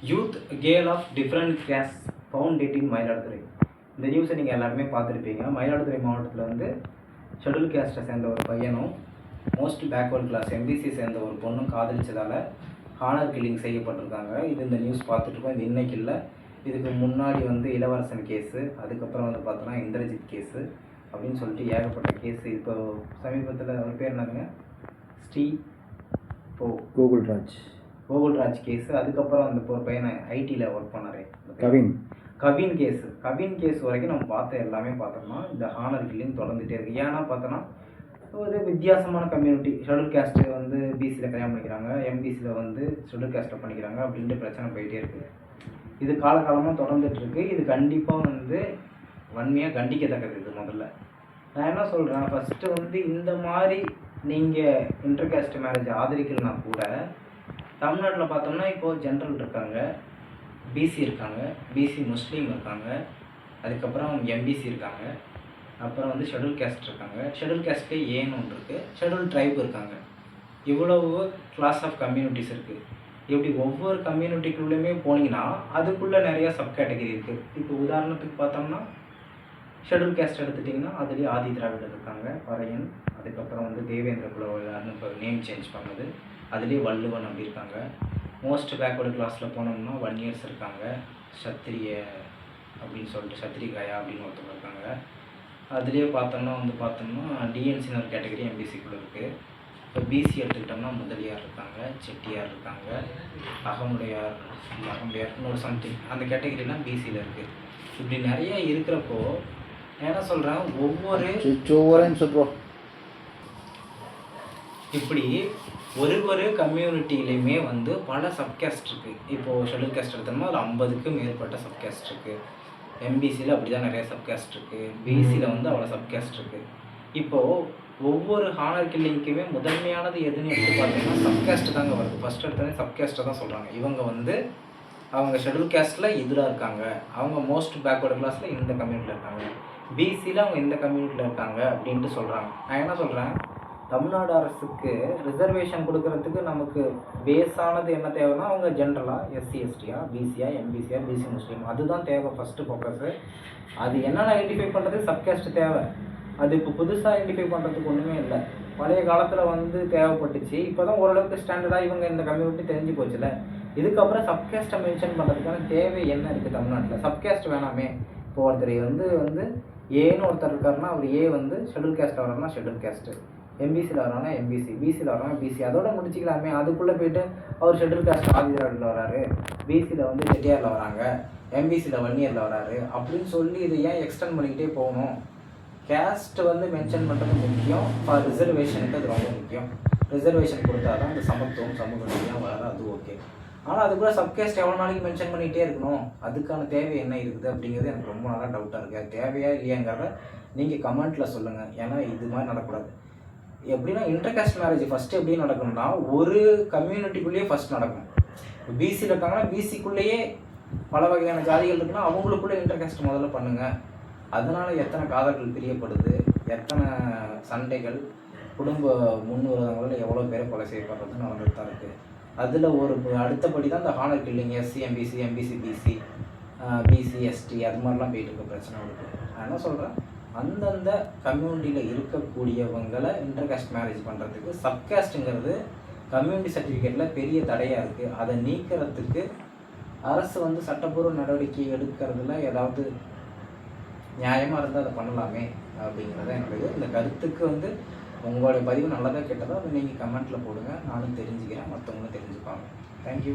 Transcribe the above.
Youth girl of different caste found dead in Mayiladuthurai. இந்த நியூஸை நீங்கள் எல்லாருமே பார்த்துருப்பீங்க. மயிலாடுதுறை மாவட்டத்தில் வந்து ஷெட்யூல் கேஸ்ட்டை சேர்ந்த ஒரு பையனும் மோஸ்ட் பேக்வர்ட் கிளாஸ் எம்பிசி சேர்ந்த ஒரு பொண்ணும் காதலிச்சதால் ஹானர் கில்லிங் செய்யப்பட்டிருக்காங்க. இது இந்த நியூஸ் பார்த்துட்ருக்கோம். இது இன்றைக்கி இல்லை, இதுக்கு முன்னாடி வந்து இளவரசன் கேஸு, அதுக்கப்புறம் வந்து பார்த்தோன்னா இந்திரஜித் கேஸு அப்படின்னு சொல்லிட்டு ஏகப்பட்ட கேஸு. இப்போ சமீபத்தில் ஒரு பேர் என்னதுங்க, கோகுல்ராஜ் கேஸு. அதுக்கப்புறம் அந்த ஒரு பையனை ஐடியில் ஒர்க் பண்ணார் கவின் கேஸ் வரைக்கும் நம்ம எல்லாமே பார்த்தோம்னா இந்த ஹானர் கில்லிங் தொடர்ந்துகிட்டே இருக்குது. ஏன்னா பார்த்தோன்னா ஒரு வித்தியாசமான கம்யூனிட்டி, ஷெட்யூல் கேஸ்ட்டு வந்து பிசியில் கல்யாணம் பண்ணிக்கிறாங்க, எம்பிசியில் வந்து ஷெட்யூல் கேஸ்ட்டை பண்ணிக்கிறாங்க அப்படின்ட்டு பிரச்சனை போயிட்டே இருக்குது. இது காலகாலமாக தொடர்ந்துட்டுருக்கு. இது கண்டிப்பாக வந்து வன்மையாக கண்டிக்கத்தக்கது. இது முதல்ல நான் என்ன சொல்கிறேன், ஃபஸ்ட்டு வந்து இந்த மாதிரி நீங்கள் இன்டர் கேஸ்ட் மேரேஜ் ஆதரிக்கலைன்னா கூட தமிழ்நாட்டில் பார்த்தோம்னா இப்போது ஜென்ரல் இருக்காங்க, பிசி இருக்காங்க, பிசி முஸ்லீம் இருக்காங்க, அதுக்கப்புறம் எம்பிசி இருக்காங்க, அப்புறம் வந்து ஷெட்யூல் கேஸ்ட் இருக்காங்க, ஷெட்யூல் கேஸ்ட்லேயே ஏன்னு ஒன்று இருக்குது, ஷெட்யூல் ட்ரைப் இருக்காங்க. இவ்வளவு கிளாஸ் ஆஃப் கம்யூனிட்டிஸ் இருக்குது. இப்படி ஒவ்வொரு கம்யூனிட்டிக்குள்ளேயுமே போனீங்கன்னா அதுக்குள்ளே நிறையா சப் கேட்டகரி இருக்குது. இப்போ உதாரணத்துக்கு பார்த்தோம்னா ஷெட்யூல் கேஸ்ட் எடுத்துட்டிங்கன்னா அதுலேயே ஆதி திராவிடர் இருக்காங்க, பறையன், அதுக்கப்புறம் வந்து தேவேந்திர குலவெல்லாருன்னு இப்போ நேம் சேஞ்ச் பண்ணது, அதுலேயே வள்ளுவன் அப்படி இருக்காங்க. மோஸ்ட் பேக்வர்டு கிளாஸில் போனோம்னா வன்னியர்ஸ் இருக்காங்க, சத்திரிய அப்படின்னு சொல்லிட்டு சத்திரிகாயா அப்படின்னு ஒருத்தவங்க இருக்காங்க. அதுலேயே பார்த்தோம்னா டிஎன்சின்னு ஒரு கேட்டகரி எம்பிசிக்குள்ளே இருக்குது. இப்போ பிசி எடுத்துக்கிட்டோம்னா முதலியார் இருக்காங்க, செட்டியார் இருக்காங்க, அகமுடையார்னு ஒரு சம்திங் அந்த கேட்டகரிலாம் பிசியில் இருக்குது. இப்படி நிறைய இருக்கிறப்போ நான் என்ன சொல்கிறேன், இப்படி ஒரு கம்யூனிட்டிலையுமே வந்து பல சப்கேஸ்ட் இருக்குது. இப்போது ஷெட்யூல் கேஸ்ட் எடுத்தோம்னா அதில் 50க்கும் மேற்பட்ட சப்கேஸ்ட் இருக்குது. எம்பிசியில் அப்படி தான் நிறைய சப்கேஸ்ட் இருக்குது. பிசியில் வந்து அவ்வளோ சப்கேஸ்ட் இருக்குது. இப்போது ஒவ்வொரு ஹானர் கில்லிங்க்குமே முதன்மையானது எதுன்னு எடுத்து பார்த்தீங்கன்னா சப்கேஸ்ட் தாங்க வருது. ஃபஸ்ட் எடுத்தோடனே சப்கேஸ்ட்டை தான் சொல்கிறாங்க. இவங்க வந்து அவங்க ஷெட்யூல் கேஸ்ட்டில் இதில் இருக்காங்க, அவங்க மோஸ்ட் பேக்வர்டு கிளாஸில் இந்த கம்யூனிட்டியில் இருக்காங்க, பிசியில் அவங்க இந்த கம்யூனிட்டியில் இருக்காங்க அப்படின்ட்டு சொல்கிறாங்க. நான் என்ன சொல்கிறேன், தமிழ்நாடு அரசுக்கு ரிசர்வேஷன் கொடுக்கறதுக்கு நமக்கு பேஸானது என்ன தேவைன்னா அவங்க ஜென்ரலாக எஸ்சி எஸ்டியா, பிசியா, எம்பிசியா, பிசி முஸ்லீம், அதுதான் தேவை ஃபஸ்ட்டு ஃபோக்கஸு. அது என்னென்ன ஐடென்டிஃபை பண்ணுறது சப்கேஸ்ட் தேவை. அது இப்போ புதுசாக ஐடென்டிஃபை பண்ணுறதுக்கு ஒன்றுமே இல்லை. பழைய காலத்தில் வந்து தேவைப்பட்டுச்சு. இப்போ தான் ஓரளவுக்கு ஸ்டாண்டர்டாக இவங்க இந்த கம்யூனிட்டி தெரிஞ்சு போச்சுல. இதுக்கப்புறம் சப்கேஸ்ட்டை மென்ஷன் பண்ணுறதுக்கான தேவை என்ன இருக்குது தமிழ்நாட்டில்? சப்கேஸ்ட் வேணாமே. இப்போ ஒருத்தர் வந்து ஏன்னு ஒருத்தர் இருக்காருன்னா அவர் ஏ வந்து ஷெட்யூல் கேஸ்ட்டில் வராருன்னா ஷெட்யூல் கேஸ்ட்டு, எம்பிசியில் வரானா எம்பிசி, பிசியில் வரானா பிசி, அதோட முடிச்சிக்கலாமே. அதுக்குள்ளே போய்ட்டு அவர் ஷெட்யூல் கேஸ்ட் ஆதி திராவிடத்தில் வராரு, பிசியில் வந்து செட்டியாரில் வராங்க, எம்பிசியில் வன்னியரில் வராரு அப்படின்னு சொல்லி இதை ஏன் எக்ஸ்டெண்ட் பண்ணிக்கிட்டே போகணும்? கேஸ்ட் வந்து மென்ஷன் பண்ணுறது முக்கியம். ஃபார் ரிசர்வேஷனுக்கு அது ரொம்ப முக்கியம். ரிசர்வேஷன் கொடுத்தா தான் அந்த சமத்துவம் சமூக நீதியாக வராது, அது ஓகே. ஆனால் அதுக்குள்ளே சப்கேஸ்ட் எவ்வளோ நாளைக்கு மென்ஷன் பண்ணிகிட்டே இருக்கணும்? அதுக்கான தேவை என்ன இருக்குது அப்படிங்கிறது எனக்கு ரொம்ப நாளாக டவுட்டாக இருக்குது. அது தேவையா இல்லையாங்கிறத நீங்கள் கமெண்ட்டில் சொல்லுங்கள். ஏன்னா இது மாதிரி நடக்கூடாது. எப்படின்னா இன்டர் காஸ்ட் மேரேஜ் ஃபஸ்ட்டு எப்படி நடக்கணும்னா ஒரு கம்யூனிட்டிக்குள்ளேயே ஃபஸ்ட் நடக்கும். பிசியில் இருக்காங்கன்னா பிசிக்குள்ளேயே பல வகையான ஜாதிகள் இருக்குன்னா அவங்களுக்குள்ளே இன்டர் காஸ்ட் முதல்ல பண்ணுங்கள். அதனால் எத்தனை காதல்கள் பிரியப்படுது, எத்தனை சண்டைகள், குடும்ப முன்னுரிமைகளில் எவ்வளோ பேரை கொலை செய்யப்படுறதுன்னு நடந்துட்டு தான் இருக்குது. அதில் ஒரு அடுத்தபடி தான் இந்த honour killing SC MBC BC, BC ST அது மாதிரிலாம் போயிட்டு இருக்க பிரச்சனை இருக்குது. நான் என்ன சொல்கிறேன், அந்தந்த கம்யூனிட்டியில் இருக்கக்கூடியவங்களை இன்டர் காஸ்ட் மேரேஜ் பண்ணுறதுக்கு சப்காஸ்ட்டுங்கிறது கம்யூனிட்டி சர்டிஃபிகேட்டில் பெரிய தடையாக இருக்குது. அதை நீக்கிறதுக்கு அரசு வந்து சட்டப்பூர்வ நடவடிக்கை எடுக்கிறதுல ஏதாவது நியாயமாக இருந்தால் அதை பண்ணலாமே அப்படிங்கிறத என்னுடைய இந்த கருத்துக்கு வந்து உங்களுடைய பதிவு நல்லதாக கெட்டதோ அதை நீங்கள் கமெண்ட்டில் போடுங்க. நானும் தெரிஞ்சுக்கிறேன், மற்றவங்களும் தெரிஞ்சுப்பாங்க. தேங்க்யூ.